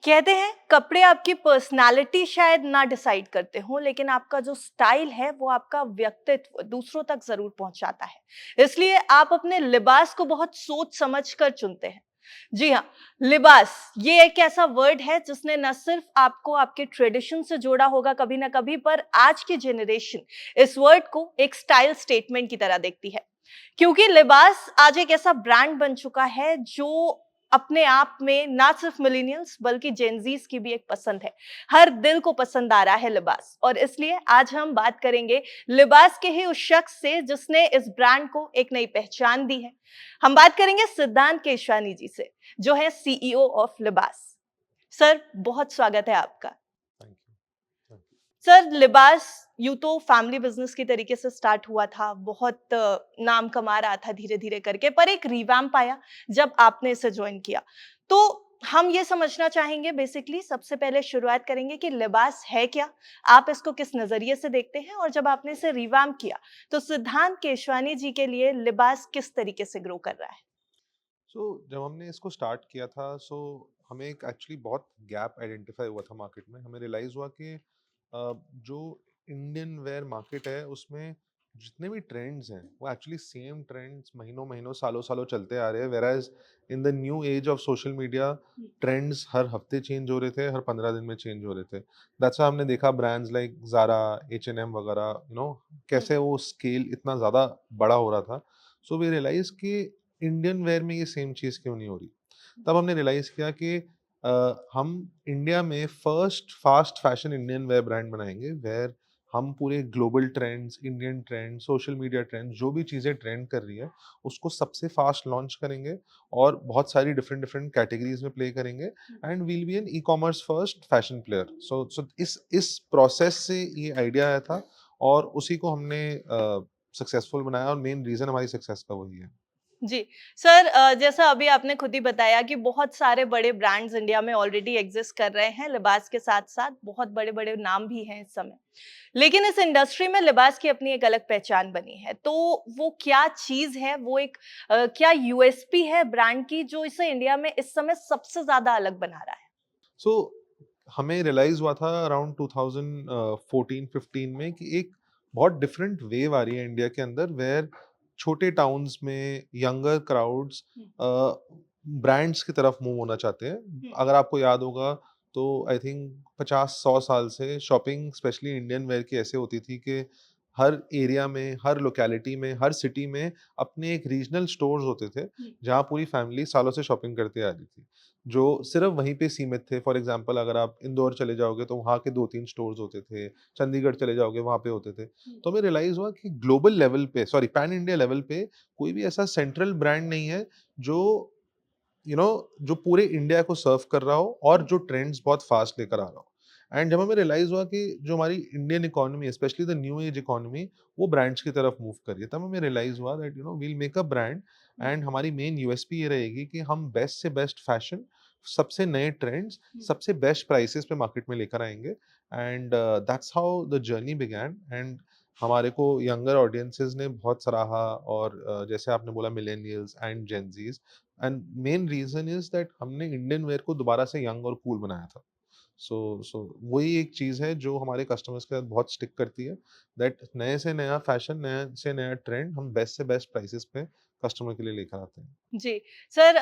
कहते हैं कपड़े आपकी पर्सनालिटी शायद ना डिसाइड करते हो, लेकिन आपका जो स्टाइल है वो आपका व्यक्तित्व दूसरों तक जरूर पहुंचाता है। इसलिए आप अपने लिबास को बहुत सोच समझ कर चुनते हैं। जी हाँ, लिबास ये एक ऐसा वर्ड है जिसने न सिर्फ आपको आपके ट्रेडिशन से जोड़ा होगा कभी ना कभी, पर आज की जनरेशन इस वर्ड को एक स्टाइल स्टेटमेंट की तरह देखती है। क्योंकि लिबास आज एक ऐसा ब्रांड बन चुका है जो अपने आप में ना सिर्फ मिलेनियल्स बल्कि जेनजीज की भी एक पसंद है। हर दिल को पसंद आ रहा है लिबास, और इसलिए आज हम बात करेंगे लिबास के ही उस शख्स से जिसने इस ब्रांड को एक नई पहचान दी है। हम बात करेंगे सिद्धांत केशवानी जी से, जो है सीईओ ऑफ लिबास। सर, बहुत स्वागत है आपका। Thank you. Thank you. Sir, लिबास यूं तो फैमिली बिजनेस की तरीके से स्टार्ट हुआ था, बहुत नाम कमा रहा था धीरे धीरे करके, पर एक रिवैम्प आया जब आपने इसे ज्वाइन किया। तो हम ये समझना चाहेंगे, बेसिकली सबसे पहले शुरुआत करेंगे कि लिबास है क्या, आप इसको किस नजरिए से देखते हैं, और जब आपने इसे रिवैम्प किया तो सिद्धांत केशवानी जी के लिए लिबास किस तरीके से ग्रो कर रहा है। जब हमने इसको स्टार्ट किया था, हमें एक एक्चुअली बहुत गैप आइडेंटिफाई हुआ था मार्केट में। हमें रियलाइज़ हुआ कि जो इंडियन वेयर मार्केट है उसमें जितने भी ट्रेंड्स हैं वो एक्चुअली सेम ट्रेंड्स महीनों महीनों सालों सालों चलते आ रहे हैं। Whereas in the new age of social media, trends हर हफ्ते चेंज हो रहे थे, हर 15 दिन में चेंज हो रहे थे। दैट्स हमने देखा ब्रांड्स लाइक ज़ारा, H&M वगैरह, कैसे वो स्केल इतना ज़्यादा बड़ा हो रहा था। सो वी रियलाइज कि इंडियन वेयर में ये सेम चीज़ क्यों नहीं हो रही। तब हमने रियलाइज़ किया कि हम इंडिया में first fast fashion Indian wear brand बनाएंगे, वेयर हम पूरे global trends, Indian trend, social media trends, जो भी चीज़ें ट्रेंड कर रही है उसको सबसे फास्ट लॉन्च करेंगे और बहुत सारी डिफरेंट डिफरेंट कैटेगरीज में प्ले करेंगे, and we'll be an e commerce first fashion player. So इस प्रोसेस से ये आइडिया आया था और उसी को हमने सक्सेसफुल बनाया, और मेन रीज़न हमारी सक्सेस का वही है। जी। सर, जैसा अभी आपने खुद ही बताया कि बहुत सारे बड़े ब्रांड्स इंडिया में ऑलरेडी एग्जिस्ट कर रहे हैं, लिबास के साथ-साथ बहुत बड़े-बड़े नाम भी हैं इस समय। लेकिन इस इंडस्ट्री में लिबास की अपनी एक अलग पहचान बनी है। तो वो क्या चीज़ है, वो एक क्या यूएसपी है ब्रांड की जो इसे इंडिया में इस समय सबसे ज़्यादा अलग बना रहा है? सो हमें रियलाइज हुआ था अराउंड 2014-15 में कि एक बहुत डिफरेंट वेव आ रही है इंडिया के अंदर, वेयर छोटे टाउन्स में यंगर क्राउड्स हुँ, ब्रांड्स की तरफ मूव होना चाहते हैं। हुँ, अगर आपको याद होगा तो आई थिंक 50-100 साल से शॉपिंग स्पेशली इंडियन वेयर की ऐसे होती थी कि हर एरिया में, हर लोकेलिटी में, हर सिटी में अपने एक रीजनल स्टोर्स होते थे हुँ, जहाँ पूरी फैमिली सालों से शॉपिंग करते आ रही थी, जो सिर्फ वहीं पे सीमित थे। फॉर एग्जांपल अगर आप इंदौर चले जाओगे तो वहाँ के 2-3 स्टोर्स होते थे, चंडीगढ़ चले जाओगे वहाँ पे होते थे। हुँ, तो हमें रियलाइज़ हुआ कि ग्लोबल लेवल पे, सॉरी पैन इंडिया लेवल पे, कोई भी ऐसा सेंट्रल ब्रांड नहीं है जो जो पूरे इंडिया को सर्व कर रहा हो और हुँ, जो ट्रेंड्स बहुत फास्ट लेकर आ रहा हो। एंड जब हमें रियलाइज़ हुआ कि जो हमारी Indian economy, specially the new as economy, वो ब्रांड्स की तरफ मूव कर रही है, तब हमें रियलाइज़ हुआ that we'll make a brand, hmm, and हमारी मेन यूएसपी ये रहेगी कि हम बेस्ट से बेस्ट फैशन, सबसे नए ट्रेंड्स, हुँ। सबसे बेस्ट प्राइसेस पे मार्केट में लेकर आएँगे। And that's how the journey began. And हमारे को यंगर ऑडियंसेस ने बहुत सराहा, और जैसे आपने बोला millennials and Gen Zs, and main reason is that हमने इंडियन वेयर को दोबारा से यंग और कूल बनाया था। सो वही एक चीज़ है जो हमारे कस्टमर्स के साथ बहुत स्टिक करती है, दैट नए से नया फैशन, नया से नया ट्रेंड हम बेस्ट से बेस्ट प्राइसेस पे कस्टमर के लिए लेकर आते हैं। जी। सर,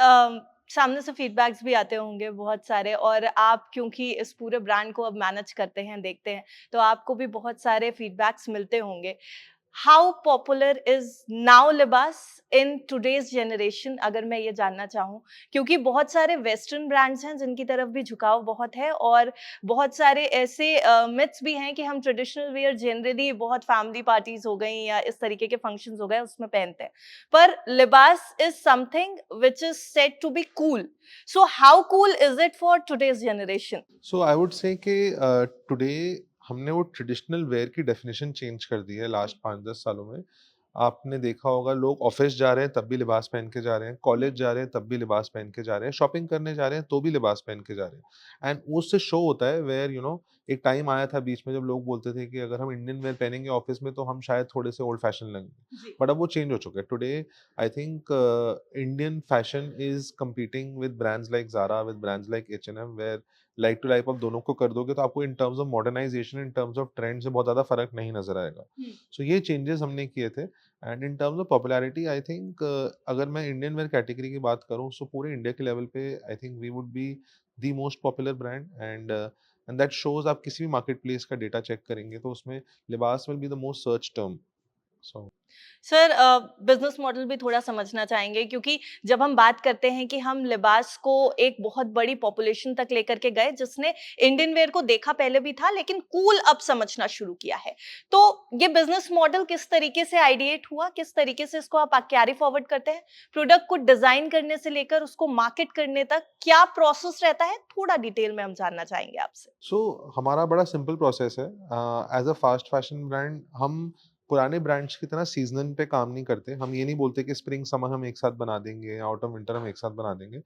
सामने से फीडबैक्स भी आते होंगे बहुत सारे, और आप क्योंकि इस पूरे ब्रांड को अब मैनेज करते हैं, देखते हैं, तो आपको भी बहुत सारे फीडबैक्स मिलते होंगे। हाउ पॉपुलर इज नाउ लिबास इन टुडेज जनरेशन, अगर मैं ये जानना चाहूँ? क्योंकि बहुत सारे वेस्टर्न ब्रांड्स हैं जिनकी तरफ भी झुकाव बहुत है, और बहुत सारे ऐसे मिथ्स भी हैं कि हम ट्रेडिशनल वियर जनरली बहुत फैमिली पार्टीज हो गई या इस तरीके के फंक्शंस हो गए उसमें पहनते हैं, पर Libas is something which is said to be cool. So how cool is it for today's generation? So I would say कि टुडे हमने वो ट्रेडिशनल वेयर की डेफिनेशन चेंज कर दी है लास्ट 5-10 सालों में। आपने देखा होगा लोग ऑफिस जा रहे हैं तब भी लिबास पहन के जा रहे हैं, कॉलेज जा रहे हैं तब भी लिबास पहन के जा रहे हैं, शॉपिंग करने जा रहे हैं तो भी लिबास पहन के जा रहे हैं। एंड उससे शो होता है वेयर एक टाइम आया था बीच में जब लोग बोलते थे कि अगर हम इंडियन वेयर पहनेंगे ऑफिस में तो हम शायद थोड़े से ओल्ड फैशन लगेंगे। जी। बट अब वो चेंज हो चुका है। Today I think Indian fashion is competing with brands like Zara, with brands like H&M, where like to like आप दोनों को कर दोगे तो आपको in terms of modernization, in terms of trend से बहुत ज़्यादा फ़र्क नहीं नज़र आएगा। सो ये चेंजेस हमने किए थे। And in terms of popularity I think अगर मैं इंडियन वेयर कैटेगरी की बात करूँ, सो पूरे इंडिया के लेवल पे I think we would be the most popular brand. And that shows, आप किसी भी मार्केट प्लेस का डेटा चेक करेंगे तो उसमें Libas will be the most search term. So sir business model भी थोड़ा समझना चाहेंगे क्योंकि जब हम बात करते हैं कि हम लिबास को एक बहुत बड़ी पॉपुलेशन तक लेकर के गए जिसने इंडियन वेयर को देखा पहले भी था लेकिन कूल अब समझना शुरू किया है, तो ये बिजनेस मॉडल किस तरीके से आइडिएट हुआ, किस तरीके से इसको आप कैरी फॉरवर्ड करते हैं, प्रोडक्ट को डिजाइन करने से लेकर उसको मार्केट करने तक क्या प्रोसेस रहता है, थोड़ा डिटेल में हम जानना चाहेंगे आपसे। हमारा बड़ा सिंपल प्रोसेस है। As a fast fashion brand हम पुराने ब्रांड्स की तरह सीज़नल पे काम नहीं करते। हम ये नहीं बोलते कि स्प्रिंग समर हम एक साथ बना देंगे, ऑटम विंटर हम एक साथ बना देंगे।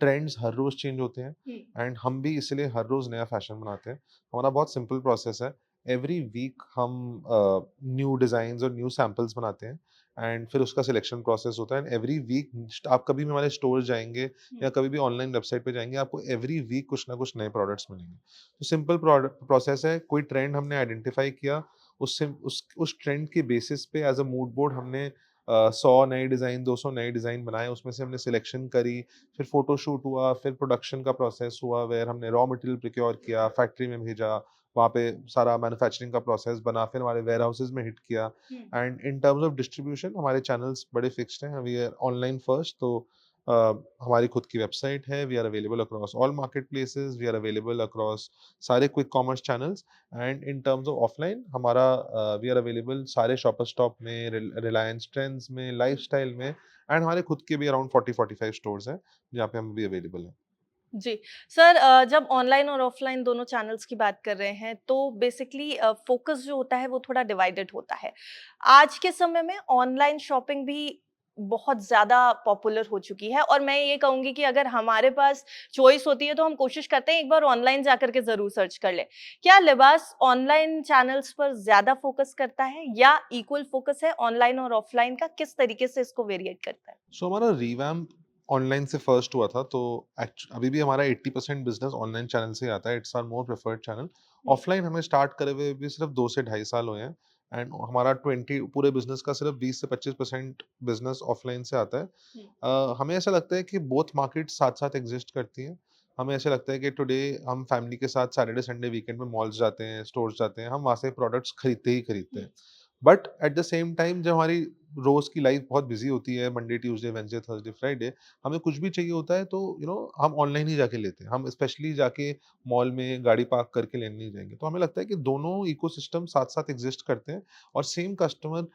ट्रेंड्स हर रोज़ चेंज होते हैं एंड हम भी इसलिए हर रोज़ नया फैशन बनाते हैं। हमारा बहुत सिंपल प्रोसेस है। एवरी वीक हम न्यू डिज़ाइन्स और न्यू सैंपल्स बनाते हैं एंड फिर उसका सिलेक्शन प्रोसेस होता है। एंड एवरी वीक आप कभी भी हमारे स्टोर जाएँगे या कभी भी ऑनलाइन वेबसाइट पे जाएँगे, आपको एवरी वीक कुछ ना कुछ नए प्रोडक्ट्स मिलेंगे। तो सिंपल प्रोसेस है। कोई ट्रेंड हमने आइडेंटिफाई किया, उससे उस ट्रेंड के बेसिस पे एज अ मूड बोर्ड हमने 100 नए डिज़ाइन, 200 नए डिज़ाइन बनाए, उसमें से हमने सिलेक्शन करी, फिर फोटोशूट हुआ, फिर प्रोडक्शन का प्रोसेस हुआ, वेयर हमने रॉ मटेरियल प्रोक्योर किया, फैक्ट्री में भेजा, वहाँ पे सारा मैन्युफैक्चरिंग का प्रोसेस बना, फिर हमारे वेयर हाउसेज में हिट किया। And in terms of distribution हमारे चैनल्स बड़े फिक्स्ड हैं। वी आर ऑनलाइन फर्स्ट, तो अ, हमारी खुद की वेबसाइट है। We are available across all market places, we are available across सारे quick commerce channels. And in terms of offline हमारा वी आर अवेलेबल सारे शॉपर स्टॉप में, रिलायंस ट्रेंड्स में, लाइफस्टाइल में, एंड हमारे खुद के भी अराउंड 40-45 स्टोर्स हैं जहाँ पे हम भी अवेलेबल हैं। जी। सर जब ऑनलाइन और ऑफलाइन दोनों चैनल्स की बात कर रहे हैं तो बेसिकली फ़ोकस जो होता है वो थोड़ा डिवाइडेड होता है। आज के समय में ऑनलाइन शॉपिंग भी बहुत ज़्यादा पॉपुलर हो चुकी है और मैं ये कहूँगी कि अगर हमारे पास चॉइस होती है तो हम कोशिश करते हैं एक बार ऑनलाइन जाकर के ज़रूर सर्च कर लें। क्या लिबास ऑनलाइन चैनल्स पर ज़्यादा फ़ोकस करता है या इक्वल फ़ोकस है ऑनलाइन और ऑफलाइन का? किस तरीके से इसको वेरिएट करता है? हमारा रिवैम्प ऑनलाइन से फर्स्ट हुआ था, तो अभी भी हमारा 80% बिजनेस ऑनलाइन चैनल से ही आता है। It's our more preferred channel. Hmm, offline हमें स्टार्ट करे हुए भी सिर्फ 2 से ढाई साल हुए हैं एंड हमारा 20 पूरे बिजनेस का सिर्फ 20 से 25% बिजनेस ऑफलाइन से आता है। हुँ, हमें ऐसा लगता है कि बोथ मार्केट साथ साथ एग्जिस्ट करती हैं। हमें ऐसा लगता है कि टुडे हम फैमिली के साथ सैटरडे संडे वीकेंड में मॉल्स जाते हैं, स्टोर्स जाते हैं, हम वहाँ से प्रोडक्ट्स खरीदते ही खरीदते हुँ, हैं। But at the same time जब हमारी रोज की लाइफ बहुत बिजी होती है, Monday Tuesday Wednesday Thursday Friday, हमें कुछ भी चाहिए होता है तो हम ऑनलाइन ही जाके लेते हैं। हम स्पेशली जाके मॉल में गाड़ी पार्क करके लेने नहीं जाएंगे। तो हमें लगता है कि दोनों इकोसिस्टम साथ साथ एग्जिस्ट करते हैं और सेम कस्टमर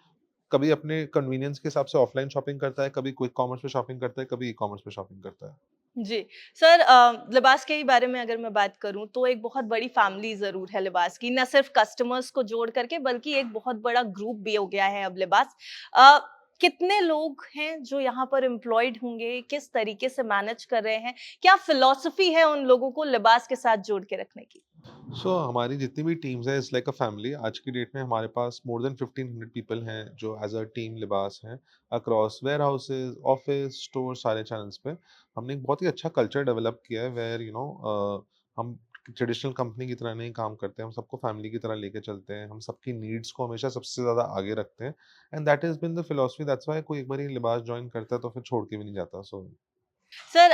कभी अपने कन्वीनियंस के हिसाब से ऑफलाइन शॉपिंग करता है, कभी क्विक कॉमर्स पे शॉपिंग करता है, कभी ई कॉमर्स पे शॉपिंग करता है। जी। सर लिबास के ही बारे में अगर मैं बात करूँ तो एक बहुत बड़ी फैमिली ज़रूर है लिबास की, ना सिर्फ़ कस्टमर्स को जोड़ करके बल्कि एक बहुत बड़ा ग्रुप भी हो गया है अब लिबास। अ, कितने लोग हैं जो यहाँ पर एम्प्लॉयड होंगे? किस तरीके से मैनेज कर रहे हैं? क्या फ़िलॉसफ़ी है उन लोगों को लिबास के साथ जोड़ के रखने की? हमारी जितनी भी टीम्स हैं, इट्स लाइक अ फैमिली। आज की डेट में हमारे पास मोर देन 1500 पीपल हैं जो एज अ टीम लिबास हैं across warehouses, office, store, सारे चैनल्स पे। हमने एक बहुत ही अच्छा कल्चर डेवलप किया है वेयर हम ट्रेडिशनल कंपनी की तरह नहीं काम करते, हम सबको फैमिली की तरह लेके चलते हैं, हम सबकी नीड्स को हमेशा सबसे ज़्यादा आगे रखते हैं। And that is been the philosophy, that's why कोई एक बार लिबास ज्वाइन करता है तो फिर छोड़ के भी नहीं जाता। Sir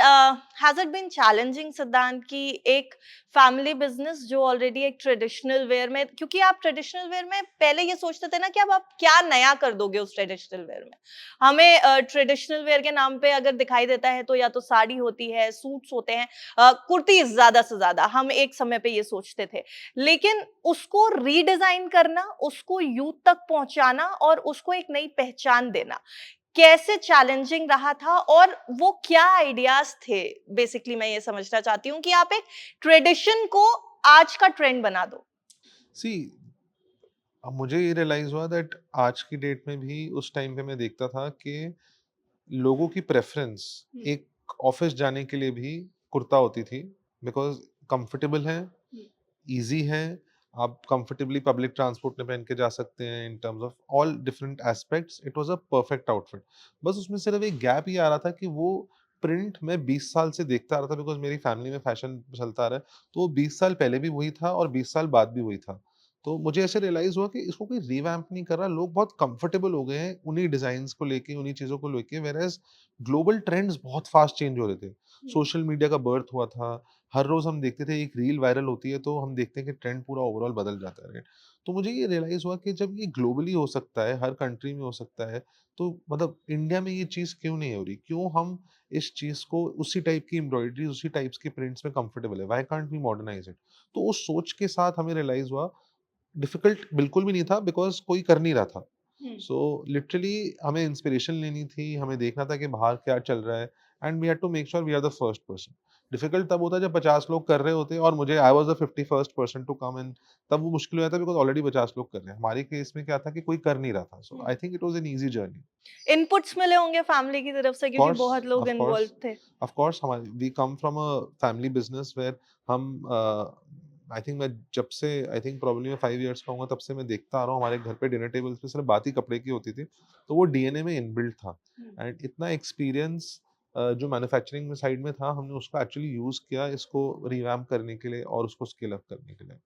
has it been challenging Siddhant कि एक फैमिली बिजनेस जो ऑलरेडी एक ट्रेडिशनल वेयर में, क्योंकि आप ट्रेडिशनल वेयर में पहले ये सोचते थे ना कि अब आप क्या नया कर दोगे उस ट्रेडिशनल वेयर में, हमें ट्रेडिशनल वेयर के नाम पे अगर दिखाई देता है तो या तो साड़ी होती है, सूट्स होते हैं, कुर्तीज ज्यादा से ज्यादा हम एक समय पे ये सोचते थे, लेकिन उसको रीडिजाइन करना, उसको यूथ तक पहुंचाना और उसको एक नई पहचान देना कैसे चैलेंजिंग रहा था और वो क्या आइडियाज थे? बेसिकली मैं ये समझना चाहती हूँ कि आप एक ट्रेडिशन को आज का ट्रेंड बना दो। सी अब मुझे ये रियलाइज हुआ दैट आज की डेट में भी उस टाइम पे मैं देखता था कि लोगों की प्रेफ़रेंस हुँ, एक ऑफ़िस जाने के लिए भी कुर्ता होती थी, बिकॉज़ कंफर्टेबल है, हुँ, ईज़ी है, आप कंफर्टेबली पब्लिक ट्रांसपोर्ट में पहन के जा सकते हैं। इन terms of all different aspects it was a perfect outfit. बस उसमें सिर्फ़ एक गैप ये आ रहा था कि वो प्रिंट मैं 20 साल से देखता आ रहा था बिकॉज़ मेरी फैमिली में फैशन चलता आ रहा है। तो 20 साल पहले भी वही था और 20 साल बाद भी वही था। तो मुझे ऐसे रियलाइज़ हुआ कि इसको कोई रिवैम्प नहीं कर रहा, लोग बहुत कंफर्टेबल हो गए हैं उन्हीं डिज़ाइन्स को लेके, उन्हीं चीज़ों को लेके, व्हेयरएज़ ग्लोबल ट्रेंड्स बहुत फास्ट चेंज हो रहे थे। हुँ। सोशल मीडिया का बर्थ हुआ था, हर रोज़ हम देखते थे एक रील वायरल होती है तो हम देखते हैं कि ट्रेंड पूरा ओवरऑल बदल जाता है, राइट? तो मुझे ये रियलाइज़ हुआ कि जब ये ग्लोबली हो सकता है, हर कंट्री में हो सकता है, तो मतलब इंडिया में ये चीज़ क्यों नहीं हो रही? क्यों हम इस चीज़ को उसी टाइप की एम्ब्रॉयडरी, उसी टाइप्स के प्रिंट्स में कंफर्टेबल है, why can't we modernize it? तो उस सोच के साथ हमें रियलाइज़ हुआ, डिफिकल्ट बिल्कुल भी नहीं था बिकॉज़ कोई कर नहीं रहा था। हुँ। सो लिटरली हमें इंस्पिरेशन लेनी थी, हमें देखना था कि बाहर क्या चल रहा है, and we had to make sure we are the first person. Difficult तब होता है जब 50 लोग कर रहे होते हैं और मुझे I was the 51st person to come in, तब वो मुश्किल हो जाता है बिकॉज़ ऑलरेडी 50 लोग कर रहे हैं। हमारे केस में क्या था कि कोई कर नहीं रहा था। So hmm. I think it was an easy journey. Inputs मिले होंगे फैमिली की तरफ से क्योंकि कोर्स, बहुत लोग ऑफ कोर्स, इन्वॉल्व थे। ऑफ कोर्स हमारी we come from a family business where हम आई थिंक मैं जब से आई थिंक प्रोबब्ली मैं 5 इयर्स का हूँगा तब से मैं देखता आ रहा हूँ हमारे घर पे डिनर टेबल्स पे सिर्फ बात ही कपड़े की होती थी। तो वो डीएनए में इनबिल्ट था हुँ। एंड इतना एक्सपीरियंस जो मैन्युफैक्चरिंग में साइड में था हमने उसको एक्चुअली यूज़ किया इसको रिवैम्प करने के लिए और उसको स्केल अप करने के लिए।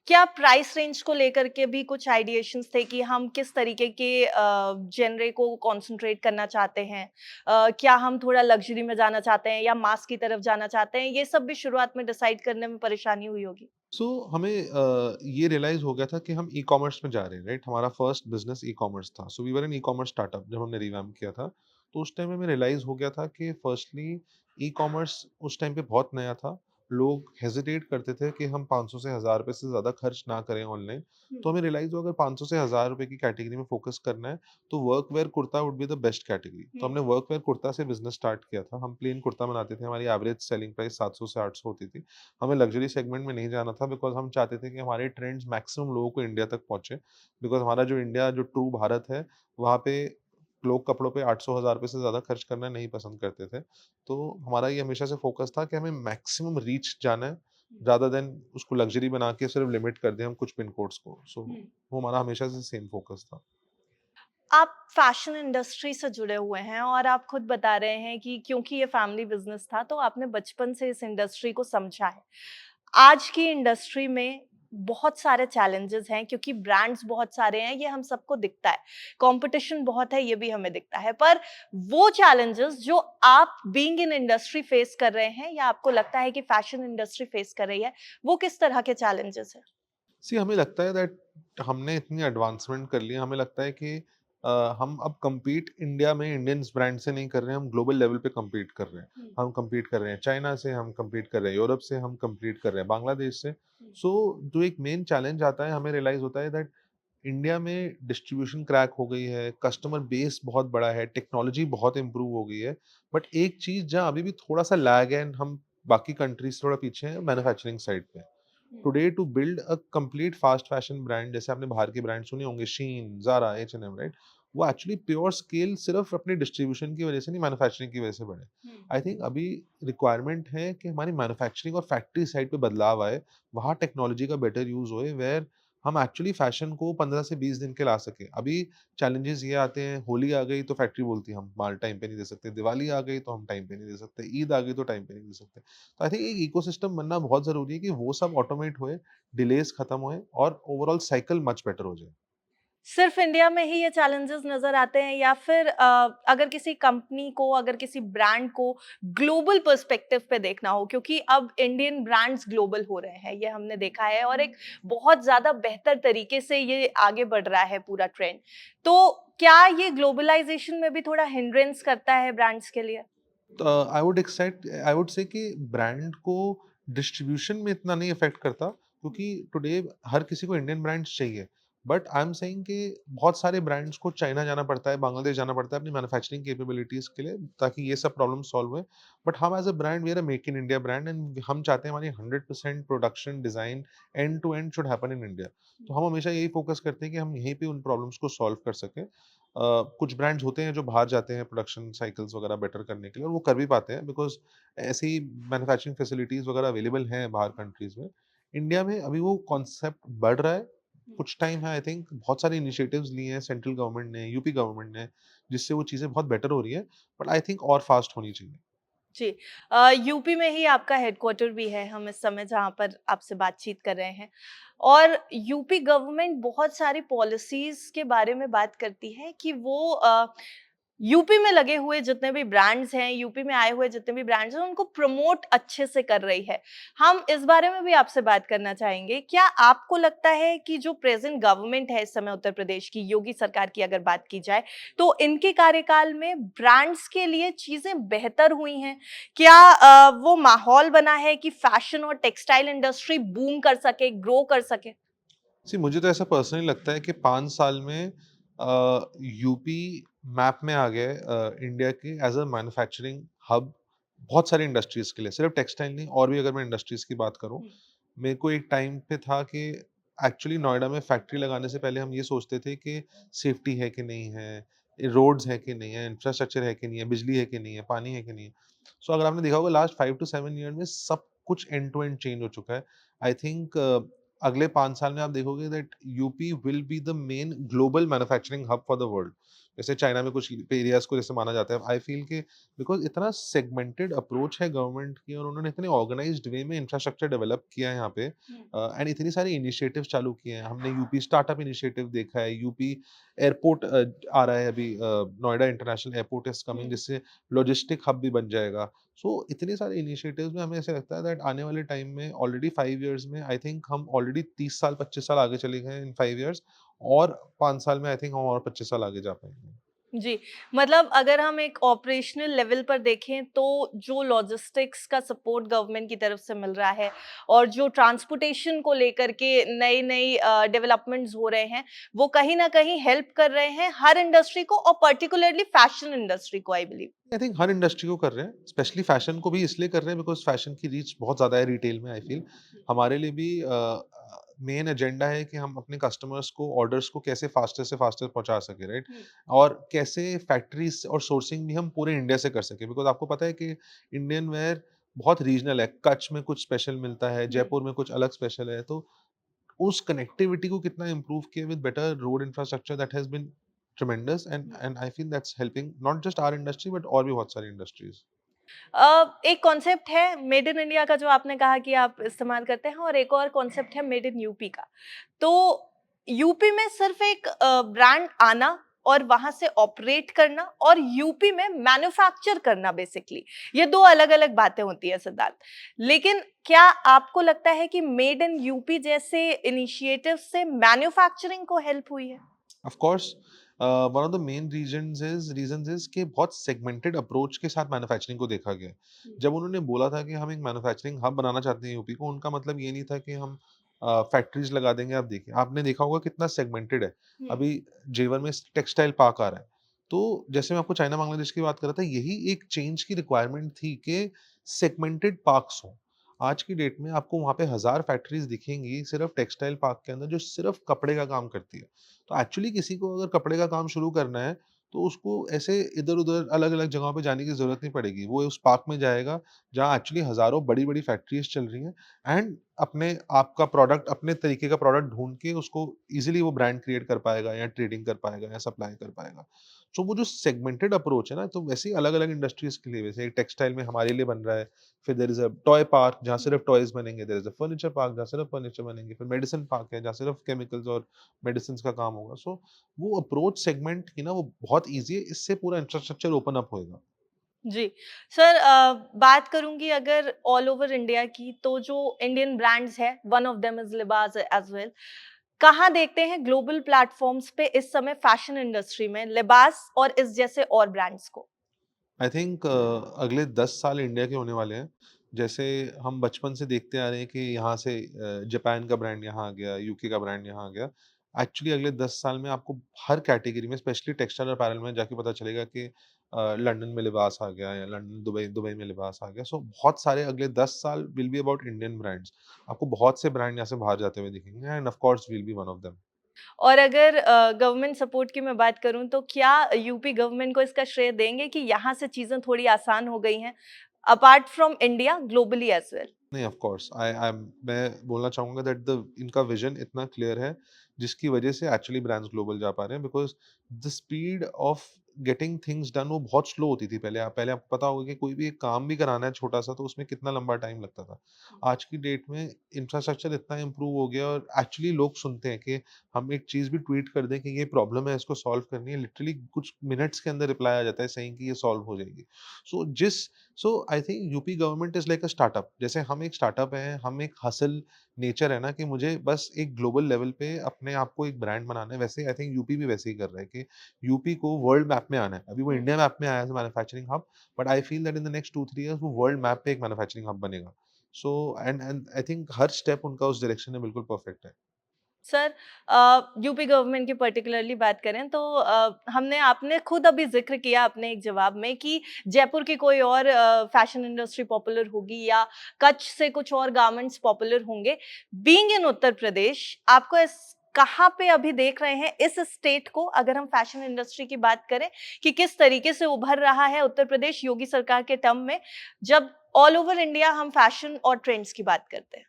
क्या प्राइस रेंज को लेकर के भी कुछ आइडिएशंस थे कि हम किस तरीके के जेनरे को कंसंट्रेट करना चाहते हैं? क्या हम थोड़ा लग्जरी में जाना चाहते हैं या मास की तरफ जाना चाहते हैं? ये सब भी शुरुआत में डिसाइड करने में परेशानी हुई होगी। सो हमें ये रियलाइज़ हो गया था कि हम ई-कॉमर्स में जा रहे हैं, राइट? हमारा फर्स्ट बिज़नेस ई-कॉमर्स था। So we were an e-commerce startup जब हमने रिवैम्प किया था। तो उस टाइम हमें रियलाइज़ हो गया था कि फर्स्टली ई-कॉमर्स उस टाइम पे बहुत नया था। लोग हेजिटेट करते थे कि हम 500 से ₹1000 से ज़्यादा खर्च ना करें ऑनलाइन। हुँ। तो हमें रियलाइज़ हुआ अगर 500 से ₹1000 की कैटेगरी में फ़ोकस करना है, तो work wear kurta would be the best category. तो हुँ। हमने वर्क वेयर कुर्ता से बिज़नेस स्टार्ट किया था। हम प्लेन कुर्ता बनाते थे, हमारी एवरेज सेलिंग प्राइस 700 से 800 होती थी। हमें लग्जरी सेगमेंट में नहीं जाना था बिकॉज़ हम चाहते थे कि हमारे ट्रेंड्स मैक्सिमम लोगों को इंडिया तक पहुँचे। बिकॉज़ हमारा जो इंडिया जो ट्रू भारत है, वहाँ पे लोग कपड़ों पे 800 हज़ार रुपए से ज़्यादा खर्च करना नहीं पसंद करते थे। तो हमारा ये हमेशा से फ़ोकस था कि हमें मैक्सिमम रीच जाना है, हुँ। रादर देन उसको लग्जरी बना के सिर्फ़ लिमिट कर दें हम कुछ पिन कोड्स को। सो हुँ। वो हमारा हमेशा से सेम फ़ोकस था। आप फैशन इंडस्ट्री से जुड़े हुए हैं और आप खुद बता रहे हैं कि क्योंकि ये फैमिली बिजनेस था तो आपने बचपन से इस इंडस्ट्री को समझा है। आज की इंडस्ट्री में बहुत सारे चैलेंजेस हैं क्योंकि ब्रांड्स बहुत सारे हैं, ये हम सबको दिखता है। कंपटीशन बहुत है, ये भी हमें दिखता है। पर वो चैलेंजेस जो आप बीइंग इन इंडस्ट्री फेस कर रहे हैं या आपको लगता है कि फैशन इंडस्ट्री फेस कर रही है, वो किस तरह के चैलेंजेस हैं? सी हमें लगता है दैट हमने इतनी एडवांसमेंट कर ली है, हमें लगता है कि हम अब compete इंडिया में इंडियंस ब्रांड से नहीं कर रहे हैं, हम ग्लोबल लेवल पे compete कर रहे हैं। हुँ। हम compete कर रहे हैं चाइना से, हम compete कर रहे हैं यूरोप से, हम compete कर रहे हैं बांग्लादेश से। हुँ। सो जो एक मेन चैलेंज आता है हमें रियलाइज होता है दैट इंडिया में डिस्ट्रीब्यूशन क्रैक हो गई है, कस्टमर बेस बहुत बड़ा है, टेक्नोलॉजी बहुत इम्प्रूव हो गई है। बट एक चीज़ जहाँ अभी भी थोड़ा-सा लैग है एंड हम बाकी कंट्रीज़ से थोड़ा पीछे हैं, मैन्युफैक्चरिंग साइड पे। Hmm. Today to build a complete fast fashion brand, जैसे आपने बाहर के ब्रांड सुने होंगे, शीन, ज़ारा, H&M, राइट? वो एक्चुअली प्योर स्केल सिर्फ अपने डिस्ट्रीब्यूशन की वजह से नहीं, मैन्युफैक्चरिंग की वजह से बढ़े। हुँ। आई थिंक अभी रिक्वायरमेंट है कि हमारी मैन्युफैक्चरिंग और फैक्ट्री साइड पे बदलाव आए, वहाँ टेक्नोलॉजी का बेटर यूज़ होए, वेयर हम एक्चुअली फैशन को 15 से 20 दिन के ला सकें। अभी चैलेंजेस ये आते हैं, होली आ गई तो फैक्ट्री बोलती है हम माल टाइम पे नहीं दे सकते, दिवाली आ गई तो हम टाइम पे नहीं दे सकते, ईद आ गई तो टाइम पे नहीं दे सकते। तो आई थिंक एक इकोसिस्टम बनना बहुत ज़रूरी है कि वो सब ऑटोमेट होए, डिलेज़ खत्म होएँ और ओवरऑल साइकिल मच बेटर हो जाए। सिर्फ इंडिया में ही ये चैलेंजेस नज़र आते हैं या फिर अगर किसी कंपनी को, अगर किसी ब्रांड को ग्लोबल पर्सपेक्टिव पे देखना हो क्योंकि अब इंडियन ब्रांड्स ग्लोबल हो रहे हैं, ये हमने देखा है और एक बहुत ज़्यादा बेहतर तरीके से ये आगे बढ़ रहा है पूरा ट्रेंड। तो क्या ये ग्लोबलाइज़ेशन में भी थोड़ा हिंड्रेंस करता है ब्रांड्स के लिए? आई वुड से कि ब्रांड को डिस्ट्रीब्यूशन में इतना नहीं अफेक्ट करता क्योंकि टुडे हर किसी को इंडियन ब्रांड्स चाहिए। बट आई एम सेइंग कि बहुत सारे ब्रांड्स को चाइना जाना पड़ता है, बांग्लादेश जाना पड़ता है अपनी मैन्युफैक्चरिंग कैपेबिलिटीज़ के लिए ताकि ये सब प्रॉब्लम सॉल्व हुए। बट हम as a brand we are a make in India brand and हम चाहते हैं हमारी 100% production design end to end should happen in India. तो हम हमेशा यही फोकस करते हैं कि हम यहीं पे उन प्रॉब्लम्स को सॉल्व कर सकें। कुछ ब्रांड्स होते हैं जो बाहर जाते हैं प्रोडक्शन साइकिल्स वगैरह बेटर करने के लिए और वो कर भी पाते हैं बिकॉज़ ऐसी मैन्युफैक्चरिंग फैसिलिटीज़ वगैरह अवेलेबल हैं बाहर कंट्रीज़ में। इंडिया में अभी वो कॉन्सेप्ट बढ़ रहा है, कुछ टाइम है आई थिंक बहुत सारे इनिशिएटिव्स लिए हैं सेंट्रल गवर्नमेंट ने, यूपी गवर्नमेंट ने, जिससे वो चीज़ें बहुत बेटर हो रही हैं, बट आई थिंक और फास्ट होनी चाहिए। जी। यूपी में ही आपका हेडक्वार्टर भी है, हम इस समय जहाँ पर आपसे बातचीत कर रहे हैं। और यूपी गवर्नमेंट बहुत सारी पॉलिसीज़ के बारे में बात करती है कि वो यूपी में लगे हुए जितने भी ब्रांड्स हैं, यूपी में आए हुए जितने भी ब्रांड्स हैं, उनको प्रमोट अच्छे से कर रही है। हम इस बारे में भी आपसे बात करना चाहेंगे। क्या आपको लगता है कि जो प्रेज़ेंट गवर्नमेंट है इस समय उत्तर प्रदेश की, योगी सरकार की अगर बात की जाए, तो इनके कार्यकाल में ब्रांड्स के लिए चीज़ें बेहतर हुई हैं? क्या वो माहौल बना है कि फैशन और टेक्सटाइल इंडस्ट्री बूम कर सके, ग्रो कर सके? सी मुझे तो ऐसा पर्सनली लगता है कि 5 साल में यूपी मैप में आ गया है इंडिया की एज़ अ मैन्युफैक्चरिंग हब बहुत सारी इंडस्ट्रीज़ के लिए, सिर्फ टेक्सटाइल नहीं और भी अगर मैं इंडस्ट्रीज़ की बात करूँ, हुँ, मेरे को एक टाइम पे था कि एक्चुअली नोएडा में फैक्ट्री लगाने से पहले हम ये सोचते थे कि सेफ्टी है कि नहीं है, रोड्स है कि नहीं है, इंफ्रास्ट्रक्चर है कि नहीं है, बिजली है कि नहीं है, पानी है कि नहीं है। सो अगर आपने देखा होगा लास्ट 5 टू 7 ईयर में सब कुछ एंड टू एंड चेंज हो चुका है। आई थिंक अगले 5 साल में आप देखोगे that UP will be the main global manufacturing hub for the world. जैसे चाइना में कुछ एरियाज़ को जैसे माना जाता है। आई फील कि बिकॉज़ इतना सेगमेंटेड अप्रोच है गवर्नमेंट की और उन्होंने इतने ऑर्गनाइज्ड वे में इंफ्रास्ट्रक्चर डेवलप किया है यहाँ पे हुँ, एंड इतनी सारी इनिशिएटिव्स चालू किए हैं। हमने यूपी स्टार्टअप इनिशिएटिव देखा है, यूपी एयरपोर्ट आ रहा है अभी Noida international airport is coming hmm. जिससे लॉजिस्टिक हब भी बन जाएगा। सो इतने सारे इनिशिएटिव्स में हमें ऐसा लगता है दैट आने वाले टाइम में ऑलरेडी 5 इयर्स में आई थिंक हम ऑलरेडी 30 साल 25 साल आगे चले गए हैं इन 5 इयर्स और 5 साल में आई थिंक हम और 25 साल आगे जा पाएँगे। जी, मतलब अगर हम एक ऑपरेशनल लेवल पर देखें तो जो लॉजिस्टिक्स का सपोर्ट गवर्नमेंट की तरफ से मिल रहा है और जो ट्रांसपोर्टेशन को लेकर के नई-नई डेवलपमेंट्स हो रहे हैं, वो कहीं न कहीं हेल्प कर रहे हैं हर इंडस्ट्री को और पर्टिकुलरली फैशन इंडस्ट्री को I believe. I think her industry को कर रहे हैं, स्पेशली फैशन को भी इसलिए कर रहे हैं बिकॉज़ फैशन की रीच बहुत ज़्यादा है रिटेल में आई फ़ील। हमारे लिए भी मेन एजेंडा है कि हम अपने कस्टमर्स को ऑर्डर्स को कैसे फास्टर पहुँचा सकें, राइट? हुँ, और कैसे फैक्ट्रीज़ और सोर्सिंग भी हम पूरे इंडिया से कर सकें बिकॉज़ आपको पता है कि इंडियन वेयर बहुत रीजनल है, कच्छ में कुछ स्पेशल मिलता है, हुँ। जयपुर में कुछ अलग स्पेशल है, तो उस कनेक्टिविटी को कितना इम्प्रूव किया with better road infrastructure that has been tremendous and I feel that's helping not just our industry but और भी बहुत सारी इंडस्ट्रीज। एक कॉन्सेप्ट है मेड इन इंडिया का जो आपने कहा कि आप इस्तेमाल करते हैं और एक और कॉन्सेप्ट है मेड इन यूपी का। तो यूपी में सिर्फ एक ब्रांड आना और वहां से ऑपरेट करना और यूपी में मैन्युफैक्चर करना बेसिकली ये दो अलग-अलग बातें होती है सिद्धार्थ। लेकिन क्या आपको लगता है कि मेड इन यूपी जैसे इनिशिएटिव से मैन्युफैक्चरिंग को हेल्प हुई है? Of course one of the main reasons is कि बहुत सेगमेंटेड अप्रोच के साथ मैन्युफैक्चरिंग को देखा गया है। हुँ, जब उन्होंने बोला था कि हम एक मैन्युफैक्चरिंग हब बनाना चाहते हैं यूपी को, उनका मतलब ये नहीं था कि हम फैक्ट्रीज लगा देंगे। आप देखिए, आपने देखा होगा कितना सेगमेंटेड है। हुँ, अभी जेवर में टेक्सटाइल पार्क आ रहा है, तो जैसे मैं आपको चाइना बांग्लादेश की बात कर रहा था, यही एक चेंज की रिक्वायरमेंट थी कि सेगमेंटेड पार्क्स हों। आज की डेट में आपको वहाँ पे हजार फैक्ट्रीज दिखेंगी सिर्फ टेक्सटाइल पार्क के अंदर जो सिर्फ कपड़े का काम करती है। तो एक्चुअली किसी को अगर कपड़े का काम शुरू करना है, तो उसको ऐसे इधर-उधर अलग-अलग जगहों पे जाने की ज़रूरत नहीं पड़ेगी। वो उस पार्क में जाएगा, जहाँ एक्चुअली हज़ारों बड़ी-बड़ी फैक्ट्रीज़ चल रही हैं एंड अपने आप का प्रोडक्ट, अपने तरीके का प्रोडक्ट ढूँढ के उसको ईज़िली वो ब्रांड क्रिएट कर पाएगा या ट्रेडिंग कर पाएगा या सप्लाई कर पाएगा। सो वो जो सेगमेंटेड अप्रोच है ना, तो वैसे ही अलग-अलग इंडस्ट्रीज़ के लिए, वैसे टेक्सटाइल में हमारे लिए बन रहा है, फिर there is a toy park जहाँ हुँ। सिर्फ टॉयज़ बनेंगे, there is a furniture park जहाँ सिर्फ फर्नीचर बनेंगे, फिर मेडिसिन पार्क है जहाँ सिर्फ केमिकल्स और मेडिसिन्स का काम होगा। सो वो अप्रोच सेगमेंट की ना वो बहुत ईज़ी है, इससे पूरा इंफ्रास्ट्रक्चर ओपन अप होएगा। जी। सर बात करूँगी अगर ऑल ओवर इंडिया की तो जो इंडियन ब्रांड्स हैं, वन ऑफ देम इज़ लिबास एज़ वेल। कहाँ देखते हैं ग्लोबल प्लेटफ़ॉर्म्स पे इस समय फैशन इंडस्ट्री में लिबास और इस जैसे और ब्रांड्स को? आई थिंक अगले 10 साल इंडिया के होने वाले हैं। जैसे हम बचपन से देखते आ रहे हैं कि यहाँ से जापान का ब्रांड यहाँ आ गया, यूके का ब्रांड यहाँ आ गया। एक्चुअली अगले 10 साल में आपको हर कैटेगरी में स्पेशली टेक्सटाइल और अपैरल में जाके पता चलेगा कि लंदन में लिबास आ गया या लंदन दुबई दुबई में लिबास आ गया। सो बहुत सारे अगले 10 साल will be about Indian brands. आपको बहुत से ब्रांड यहाँ से बाहर जाते हुए दिखेंगे and of course we will be one of them. और अगर गवर्नमेंट सपोर्ट की मैं बात करूँ तो क्या यूपी गवर्नमेंट को इसका श्रेय देंगे कि यहाँ से चीज़ें थोड़ी आसान हो गई हैं, apart from India globally as well? नहीं, ऑफ कोर्स आई एम मैं बोलना चाहूँगा दैट द इनका विज़न इतना क्लियर है, जिसकी वजह से एक्चुअली ब्रांड्स ग्लोबल जा पा रहे हैं because the speed of getting things done वो बहुत स्लो होती थी पहले। पहले आपको पता होगा कि कोई भी एक काम भी कराना है छोटा-सा तो उसमें कितना लंबा टाइम लगता था। आज की डेट में इंफ्रास्ट्रक्चर इतना इम्प्रूव हो गया और एक्चुअली लोग सुनते हैं कि हम एक चीज़ भी ट्वीट कर दें कि ये प्रॉब्लम है, इसको सॉल्व करनी है, लिटरली कुछ मिनट्स के अंदर रिप्लाई आ जाता है सेइंग कि ये सॉल्व हो जाएगी। सो जिस so I think UP government is like a startup. जैसे हम एक स्टार्टअप हैं, हम एक हसल नेचर है ना कि मुझे बस एक ग्लोबल लेवल पे अपने आप को एक ब्रांड बनाना है, वैसे आई थिंक यूपी भी वैसे ही कर रहा है कि यूपी को वर्ल्ड मैप में आना है। अभी वो हुँ। इंडिया मैप में आया as a manufacturing hub, but I feel that in the next 2-3 years वो वर्ल्ड मैप पे एक मैन्युफैक्चरिंग हब बनेगा। So and I think her step उनका उस डायरेक्शन में बिल्कुल परफेक्ट है। सर, यूपी गवर्नमेंट की पर्टिकुलरली बात करें तो हमने आपने खुद अभी ज़िक्र किया अपने एक जवाब में कि जयपुर की कोई और फैशन इंडस्ट्री पॉपुलर होगी या कच्छ से कुछ और गारमेंट्स पॉपुलर होंगे। बीइंग इन उत्तर प्रदेश, आपको इस कहाँ पे अभी देख रहे हैं इस स्टेट को, अगर हम फैशन इंडस्ट्री की बात करें, कि किस तरीके से उभर रहा है उत्तर प्रदेश योगी सरकार के टर्म में, जब ऑल ओवर इंडिया हम फैशन और ट्रेंड्स की बात करते हैं?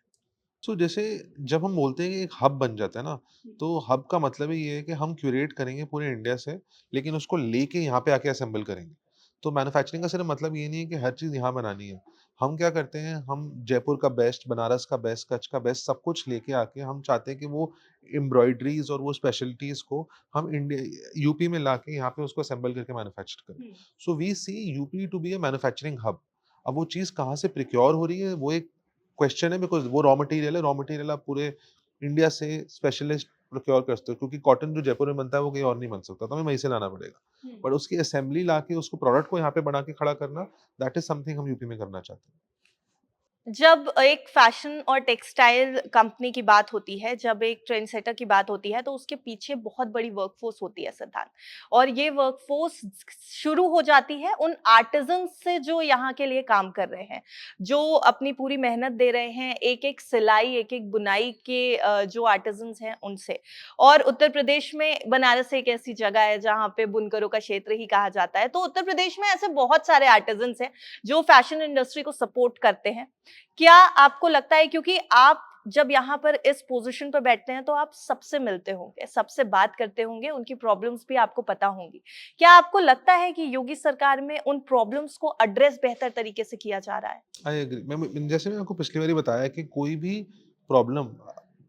सो जैसे जब हम बोलते हैं कि एक हब बन जाता है ना, हुँ, तो हब का मतलब ही ये है कि हम क्यूरेट करेंगे पूरे इंडिया से, लेकिन उसको लेके यहाँ पे आके असेंबल करेंगे। तो मैन्युफैक्चरिंग का सिर्फ मतलब ये नहीं है कि हर चीज़ यहाँ बनानी है। हम क्या करते हैं, हम जयपुर का बेस्ट, बनारस का बेस्ट, कच्छ का बेस्ट सब कुछ लेके आके हम चाहते हैं कि वो एम्ब्रॉयडरीज़ और वो स्पेशलिटीज़ को हम इंडिया यूपी में लाके यहाँ पे उसको असेंबल करके मैन्युफैक्चर करें। Hmm, so we see UP to be a manufacturing hub. अब वो चीज़ कहाँ से प्रोक्योर हो रही है, वो एक क्वेश्चन है, बिकॉज़ वो रॉ मटेरियल आप पूरे इंडिया से स्पेशलिस्ट प्रोक्योर कर सकते हो, क्योंकि कॉटन जो जयपुर में बनता है वो कहीं और नहीं बन सकता, तो हमें वहीं से लाना पड़ेगा। हुँ। बट उसकी असेंबली लाके उसको प्रोडक्ट को यहाँ पे बना के खड़ा करना, दैट इज़ समथिंग हम यूपी में करना चाहते हैं। जब एक फैशन और टेक्सटाइल कंपनी की बात होती है, जब एक ट्रेंड सेटर की बात होती है, तो उसके पीछे बहुत बड़ी वर्कफोर्स होती है सिद्धांत। और ये वर्कफोर्स शुरू हो जाती है उन आर्टिज़न्स से जो यहाँ के लिए काम कर रहे हैं, जो अपनी पूरी मेहनत दे रहे हैं, एक-एक सिलाई, एक-एक बुनाई के जो आर्टिज़न्स हैं उनसे। और उत्तर प्रदेश में बनारस एक ऐसी जगह है जहाँ पे बुनकरों का क्षेत्र ही कहा जाता है। तो उत्तर प्रदेश में ऐसे बहुत सारे आर्टिज़न्स हैं, जो फैशन इंडस्ट्री को सपोर्ट करते हैं। क्या आपको लगता है, क्योंकि आप जब यहाँ पर इस पोज़ीशन पर बैठते हैं तो आप सबसे मिलते होंगे, सबसे बात करते होंगे, उनकी प्रॉब्लम्स भी आपको पता होंगी। क्या आपको लगता है कि योगी सरकार में उन प्रॉब्लम्स को एड्रेस बेहतर तरीके से किया जा रहा है? I agree. जैसे मैंने आपको पिछली बारी बताया कि कोई भी प्रॉब्लम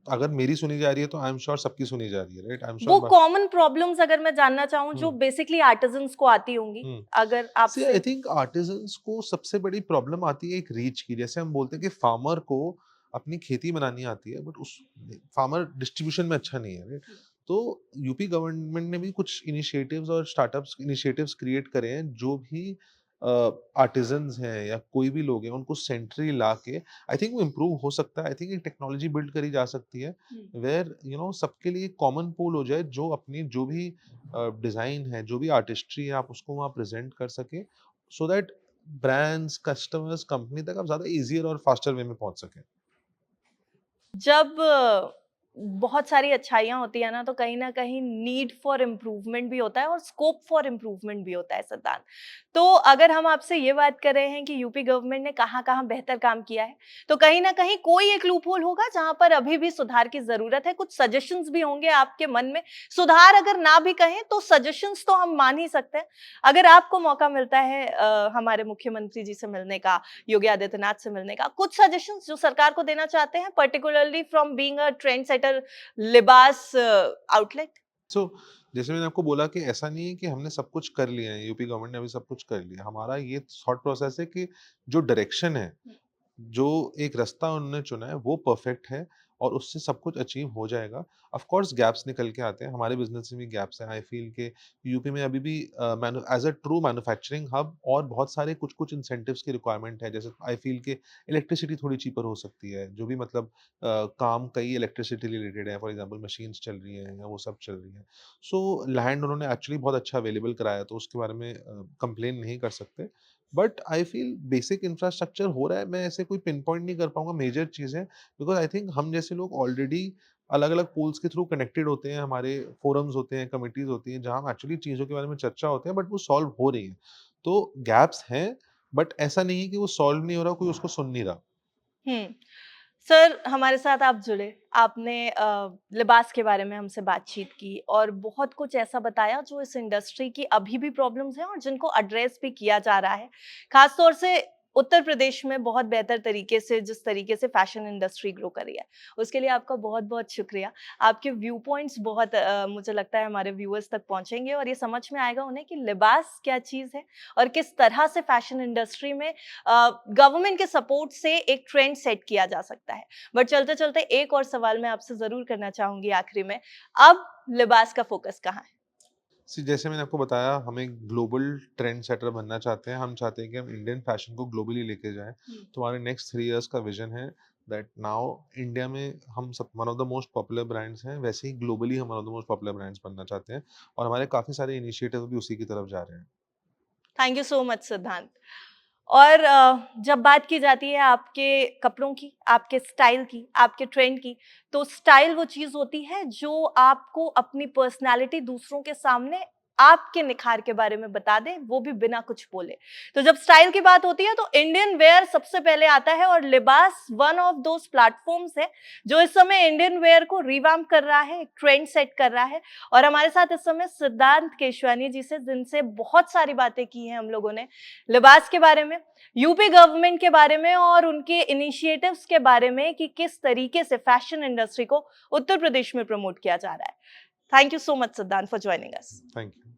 अगर मेरी सुनी जा रही है, तो आई एम श्योर सबकी सुनी जा रही है, राइट? आई एम श्योर वो ब कॉमन प्रॉब्लम्स अगर मैं जानना चाहूँ जो हुँ, बेसिकली आर्टिज़न्स को आती होंगी, हुँ। अगर सी आई आपसे। थिंक आर्टिज़न्स को सबसे बड़ी प्रॉब्लम आती है एक रीच की। जैसे हम बोलते हैं कि फार्मर को अपनी खेती बनानी आती है, बट उस फार्मर डिस्ट्रीब्यूशन में अच्छा नहीं है, राइट? तो यूपी गवर्नमेंट ने भी कुछ इनिशिएटिव्स और स्टार्टअप्स इनिशिएटिव्स क्रिएट करे हैं, जो भी आर्टिज़न्स हैं या कोई भी लोग हैं, उनको सेंट्रली ला के आई थिंक वो इम्प्रूव हो सकता है। आई थिंक एक टेक्नोलॉजी बिल्ड करी जा सकती है, हुँ। वेयर सबके लिए कॉमन पूल हो जाए, जो अपनी जो भी डिज़ाइन है, जो भी आर्टिस्ट्री है, आप उसको वहाँ प्रेज़ेंट कर सकें, so that brands, customers, company तक आप ज़्यादा ईज़ियर और फास्टर वे में पहुँच सकें। जब बहुत सारी अच्छाइयाँ होती है ना, तो कहीं न कहीं नीड फॉर इम्प्रूवमेंट भी होता है और स्कोप फॉर इम्प्रूवमेंट भी होता है सिद्धांत। तो अगर हम आपसे ये बात कर रहे हैं कि यूपी गवर्नमेंट ने कहाँ-कहाँ बेहतर काम किया है, तो कहीं न कहीं कोई एक लूपहोल होगा जहाँ पर अभी भी सुधार की ज़रूरत है, कुछ सजेशंस भी होंगे आपके मन में। सुधार अगर ना भी कहें तो सजेशंस तो हम मान ही सकते हैं। अगर आपको मौका मिलता है हमारे मुख्यमंत्री जी से मिलने का, योगी आदित्यनाथ से मिलने का, कुछ सजेशंस जो सरकार को देना चाहते हैं, particularly from being a trend setter लिबास आउटलेट? सो जैसे मैंने आपको बोला कि ऐसा नहीं है कि हमने सब कुछ कर लिया है, यूपी गवर्नमेंट ने अभी सब कुछ कर लिया। हमारा ये थॉट प्रोसेस है कि जो डायरेक्शन है, जो एक रास्ता उन्होंने चुना है वो परफेक्ट है और उससे सब कुछ अचीव हो जाएगा। ऑफ कोर्स गैप्स निकल के आते हैं, हमारे बिज़नेस में भी गैप्स हैं। आई फ़ील कि यूपी में अभी भी menu as a true manufacturing hub और बहुत सारे कुछ-कुछ इंसेंटिव्स की रिक्वायरमेंट है। जैसे आई फ़ील कि इलेक्ट्रिसिटी थोड़ी चीपर हो सकती है, जो भी काम कई इलेक्ट्रिसिटी रिलेटेड है, फॉर एग्ज़ाम्पल मशीन्स चल रही हैं या वो सब चल रही हैं। सो लैंड उन्होंने एक्चुअली बहुत अच्छा अवेलेबल कराया, तो उसके बारे में कंप्लेन नहीं कर सकते। But I feel basic infrastructure हो रहा है। मैं ऐसे कोई पिन पॉइंट नहीं कर पाऊँगा मेजर चीज़ें, बिकॉज़ आई थिंक हम जैसे लोग ऑलरेडी अलग-अलग पूल्स के थ्रू कनेक्टेड होते हैं, हमारे फोरम्स होते हैं, कमिटीज़ होती हैं, जहाँ एक्चुअली चीज़ों के बारे में चर्चा होते हैं, बट वो सॉल्व हो रही हैं। तो गैप्स हैं, बट ऐसा नहीं है कि वो सॉल्व नहीं हो रहा, कोई उसको सुन नहीं रहा। हुँ। सर, हमारे साथ आप जुड़े, आपने लिबास के बारे में हमसे बातचीत की और बहुत कुछ ऐसा बताया जो इस इंडस्ट्री की अभी भी प्रॉब्लम्स हैं और जिनको एड्रेस भी किया जा रहा है। ख़ास तौर से उत्तर प्रदेश में बहुत बेहतर तरीके से जिस तरीके से फ़ैशन इंडस्ट्री ग्रो कर रही है, उसके लिए आपका बहुत-बहुत शुक्रिया। आपके व्यू पॉइंट्स बहुत मुझे लगता है हमारे व्यूअर्स तक पहुँचेंगे और ये समझ में आएगा उन्हें कि लिबास क्या चीज़ है और किस तरह से फ़ैशन इंडस्ट्री में गवर्नमेंट के सपोर्ट से एक ट्रेंड सेट किया जा सकता है। बट चलते-चलते एक और सवाल मैं आपसे ज़रूर करना चाहूँगी आखिरी में, अब लिबास का फ़ोकस कहाँ है? सी जैसे मैंने आपको बताया, हम एक ग्लोबल ट्रेंड सेटर बनना चाहते हैं। हम चाहते हैं कि हम इंडियन फैशन को ग्लोबली लेके जाएँ। हुँ। तो हमारे नेक्स्ट 3 इयर्स का विज़न है दैट नाउ इंडिया में हम सब one of the most popular brands हैं, वैसे ही ग्लोबली हम one of the most popular brands बनना चाहते हैं और हमारे काफ़ी सारे इनिशिएटिव भी उसी की तरफ जा रहे हैं। थैंक यू सो मच सिद्धांत। और जब बात की जाती है आपके कपड़ों की, आपके स्टाइल की, आपके ट्रेंड की, तो स्टाइल वो चीज़ होती है जो आपको अपनी पर्सनैलिटी दूसरों के सामने आपके निखार के बारे में बता दे, वो भी बिना कुछ बोले। तो जब स्टाइल की बात होती है तो इंडियन वियर सबसे पहले आता है और लिबास वन ऑफ दोज़ प्लेटफ़ॉर्म्स है, जो इस समय इंडियन वियर को रिवैम्प कर रहा है, एक ट्रेंड सेट कर रहा है। और हमारे साथ इस समय सिद्धांत केशवानी जी से जिनसे बहुत सारी बातें की हैं हम लोगों ने, लिबास के बारे में, यूपी गवर्नमेंट के बारे में और उनके इनिशिएटिव्स के बारे में कि किस तरीके से फैशन इंडस्ट्री को उत्तर प्रदेश में प्रमोट किया जा रहा है। थैंक यू सो मच सिद्धांत for joining us. Thank you.